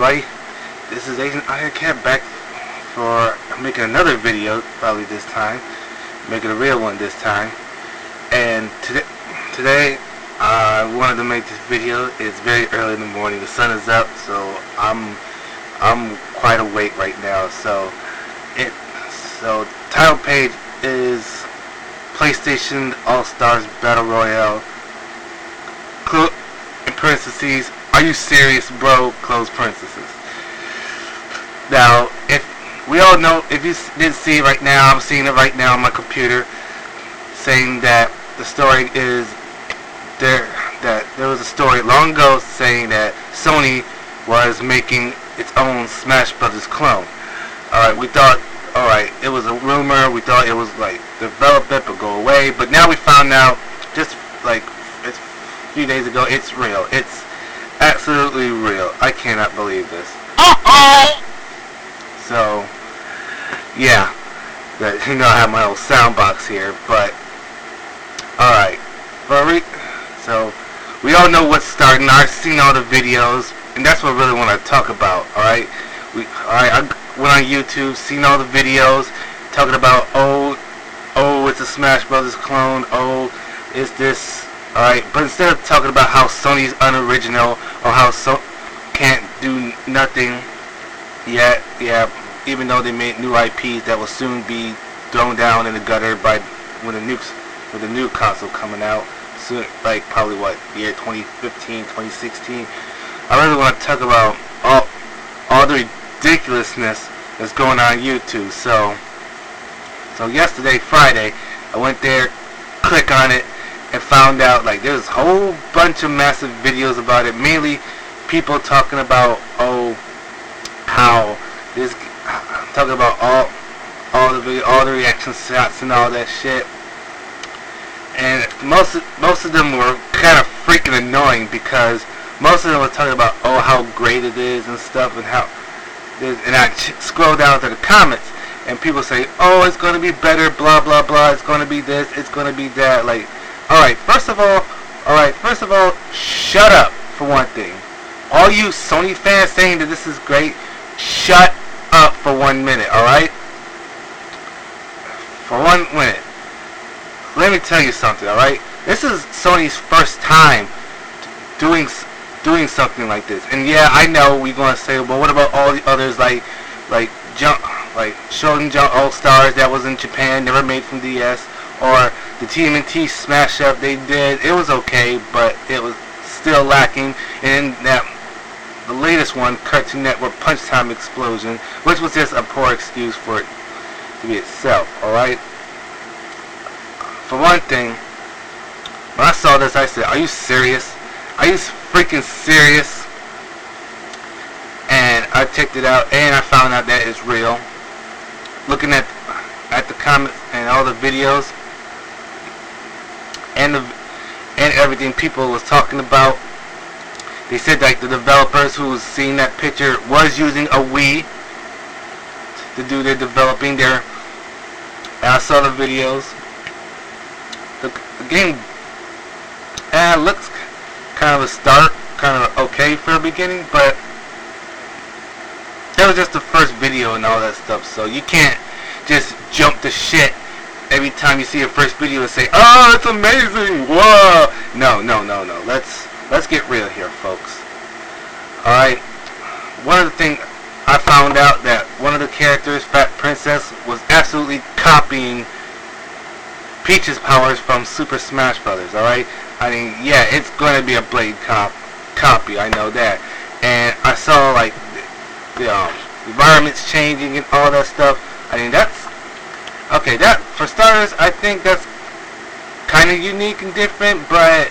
everybody? This is Agent Cat back for making another video, probably this time. Making a real one this time. And today I wanted to make this video. It's very early in the morning. The sun is up, so I'm quite awake right now. So title page is PlayStation All-Stars Battle Royale. In parentheses, are you serious, bro? Close parentheses. Now, if we all know, if you didn't see it right now, I'm seeing it right now on my computer, saying that the story is there was a story long ago saying that Sony was making its own Smash Brothers clone. Alright, we thought, alright, it was a rumor, we thought it was like development but go away, but now we found out just like a few days ago, it's real. It's absolutely real. I cannot believe this. So, yeah, you know I have my old sound box here, but alright, so we all know what's starting. I've seen all the videos, and that's what I really want to talk about. Alright, I went on YouTube, seen all the videos talking about oh, it's a Smash Brothers clone. Oh, is this alright? But instead of talking about how Sony's unoriginal or how can't do nothing yet, yeah, even though they made new IPs that will soon be thrown down in the gutter with the new console coming out soon, like probably what, year 2015, 2016. I really want to talk about all the ridiculousness that's going on YouTube. So yesterday, Friday, I went there, click on it, and found out like there's a whole bunch of massive videos about it. Mainly people talking about how this, talking about all the reaction shots and all that shit. And most of them were kind of freaking annoying because most of them were talking about how great it is and stuff and how. And I scroll down to the comments and people say, it's going to be better, blah blah blah. It's going to be this. It's going to be that. Like, first of all, shut up for one thing. All you Sony fans saying that this is great, shut up for 1 minute. Alright? For 1 minute. Let me tell you something, alright? This is Sony's first time doing something like this. And yeah, I know we're gonna say, well, what about all the others like Shonen Jump All-Stars that was in Japan, never made from DS, or the TMNT Smash Up they did. It was okay, but it was still lacking. And that the latest one, Cartoon Network Punch Time Explosion, which was just a poor excuse for it to be itself, alright? For one thing, when I saw this, I said, are you serious? Are you freaking serious? And I checked it out, and I found out that it's real. Looking at the comments and all the videos and everything people was talking about, they said like the developers who was seeing that picture was using a Wii to do their developing there. And I saw the videos. The game looks kind of a start, kind of okay for the beginning, but that was just the first video and all that stuff, so you can't just jump to shit every time you see a first video and say, it's amazing, whoa. No. Let's get real here, folks. Alright, one of the things I found out that one of the characters, Fat Princess, was absolutely copying Peach's powers from Super Smash Brothers, alright? I mean, yeah, it's going to be a Blade copy, I know that. And I saw, like, the environments changing and all that stuff. I mean, that, for starters, I think that's kind of unique and different, but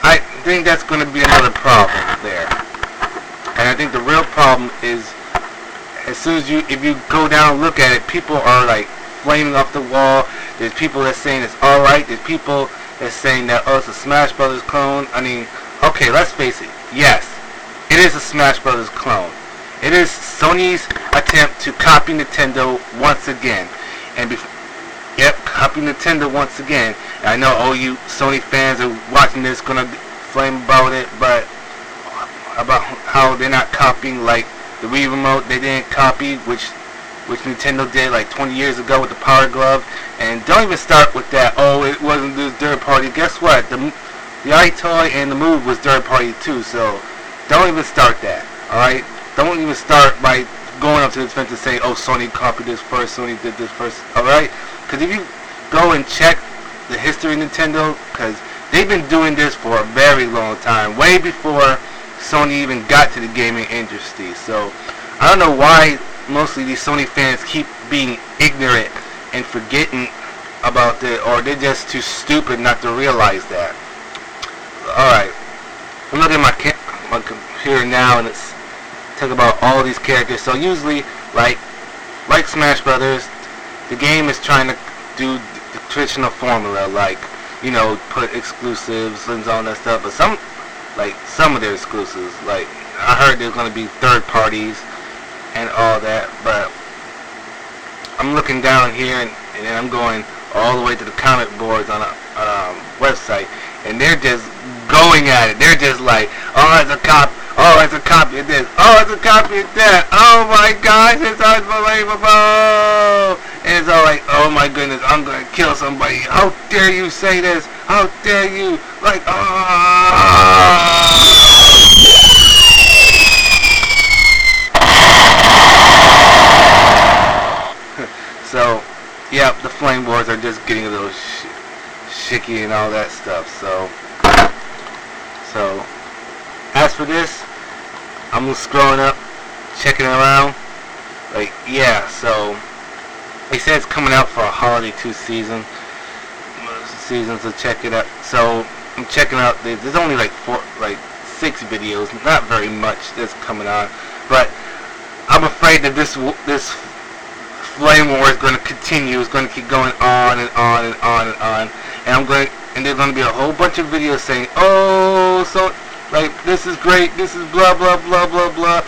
I think that's going to be another problem there. And I think the real problem is, as soon as if you go down and look at it, people are, like, flaming off the wall. There's people that's saying it's alright. There's people that's saying that, it's a Smash Brothers clone. I mean, okay, let's face it. Yes, it is a Smash Brothers clone. It is Sony's attempt to copy Nintendo once again. And copy Nintendo once again. And I know all you Sony fans are watching this gonna flame about it, but about how they're not copying like the Wii remote. They didn't copy, which Nintendo did like 20 years ago with the Power Glove. And don't even start with that. Oh, it wasn't this third party. Guess what? The iToy and the Move was third party too. So don't even start that. All right. Don't even start by going up to the defense and saying, oh, Sony copied this first, Sony did this first. All right. Because if you go and check the history of Nintendo, because they've been doing this for a very long time, way before Sony even got to the gaming industry. So I don't know why mostly these Sony fans keep being ignorant and forgetting about it, or they're just too stupid not to realize that. Alright, I'm looking at my computer now, and it's talking about all these characters. So usually, like Smash Brothers, the game is trying to do the traditional formula, like, you know, put exclusives and all that stuff. But some of their exclusives, like I heard there's going to be third parties and all that. But I'm looking down here, and then I'm going all the way to the comic boards on a website, and they're just going at it. They're just like, oh, it's a copy. Oh, it's a copy of this. Oh, it's a copy of that. Oh my gosh, it's unbelievable. And it's all like, oh my goodness, I'm gonna kill somebody. How dare you say this? How dare you? Like, So, yeah, the flame wars are just getting a little shicky and all that stuff. So as for this, I'm scrolling up, checking around. Like, yeah, so they said it's coming out for a holiday 2 season. So check it out. So I'm checking out. There's only like 6 videos, not very much that's coming on. But I'm afraid that this flame war is going to continue. It's going to keep going on and on and on and on. And there's going to be a whole bunch of videos saying, oh, so like this is great. This is blah blah blah blah blah.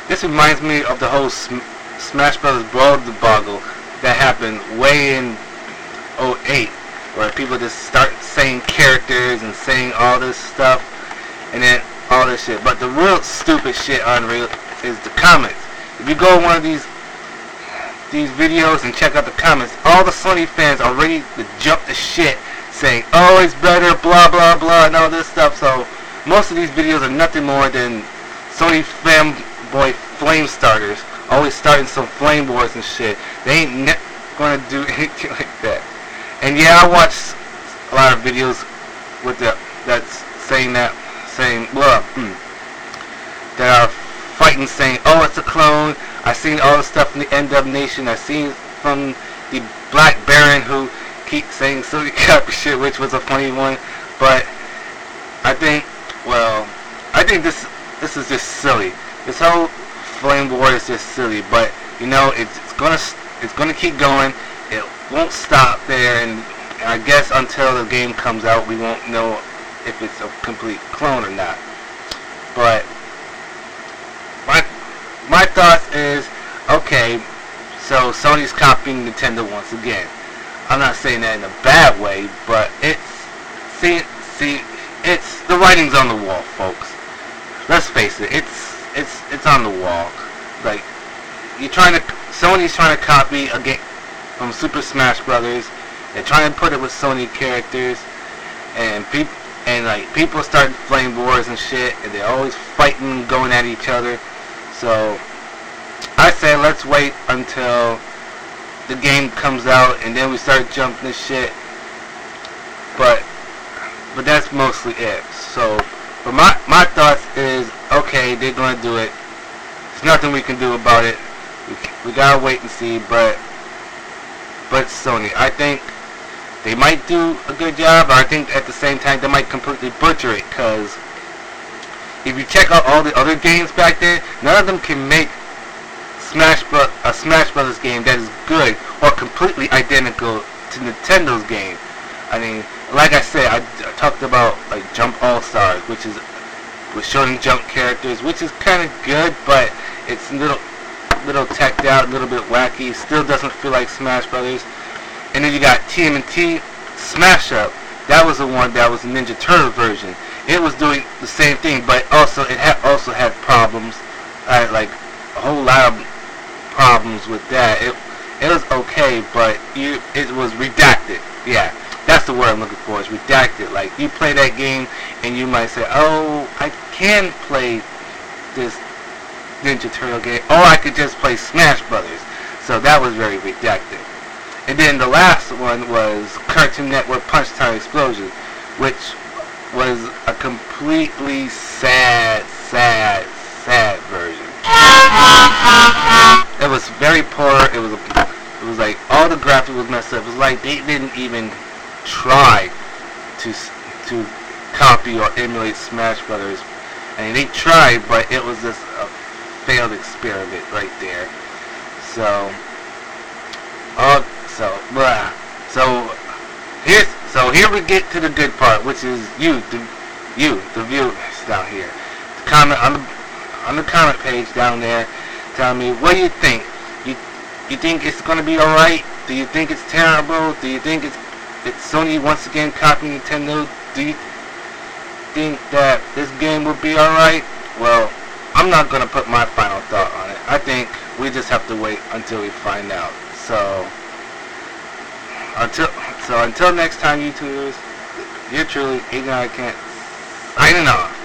This reminds me of the whole Smash Brothers Brawl debacle that happened way in 2008, where people just start saying characters and saying all this stuff, and then all this shit. But the real stupid shit on Royle is the comments. If you go on one of these videos and check out the comments, all the Sony fans are ready to jump the shit, saying, oh, it's better, blah blah blah, and all this stuff. So most of these videos are nothing more than Sony fanboy flame starters, always starting some flame wars and shit. They ain't gonna do anything like that. And yeah, I watched a lot of videos with that's saying that are fighting, saying, oh, it's a clone. I seen all the stuff from the NW Nation. I seen from the Black Baron who keep saying silly copy shit, which was a funny one. But I think this is just silly. This whole flame war is just silly. But you know, it's gonna keep going. It won't stop there, and I guess until the game comes out, we won't know if it's a complete clone or not. But my thoughts is, okay, so Sony's copying Nintendo once again. I'm not saying that in a bad way, but it's the writing's on the wall, folks. Let's face it, it's on the wall. Like, Sony's trying to copy a game from Super Smash Brothers. They're trying to put it with Sony characters, and people start flame wars and shit, and they're always fighting, going at each other. So I say let's wait until the game comes out, and then we start jumping this shit. But that's mostly it. So, but my thoughts is, okay, they're gonna do it. There's nothing we can do about it. We gotta wait and see. But Sony, I think they might do a good job, but I think at the same time they might completely butcher it, because if you check out all the other games back then, none of them can make a Smash Brothers game that is good or completely identical to Nintendo's game. I mean, like I said, I talked about like Jump All Stars, which is with showing jump characters, which is kind of good, but it's a little teched out, a little bit wacky. Still doesn't feel like Smash Brothers. And then you got TMNT Smash Up. That was the one that was the Ninja Turtle version. it was doing the same thing, but also it also had problems, like a whole lot of problems with that. It was okay, but it was redacted. Yeah, that's the word I'm looking for. It's redacted. Like you play that game and you might say, "Oh, I can play this Ninja Turtle game, or I could just play Smash Brothers." So that was very redacted. And then the last one was Cartoon Network Punch Time Explosion, which was a completely sad version. It was very poor. It was like all the graphics was messed up. It was like they didn't even try to copy or emulate Smash Brothers. I mean, they tried, but it was just a failed experiment right there. So, here we get to the good part, which is the viewers down here. Comment on the comment page down there. Tell me, what do you think? You think it's gonna be alright? Do you think it's terrible? Do you think it's Sony once again copying Nintendo? Do you think that this game will be alright? Well, I'm not gonna put my final thought on it. I think we just have to wait until we find out. So until next time, YouTubers, you're truly Ignorant Can't signing off.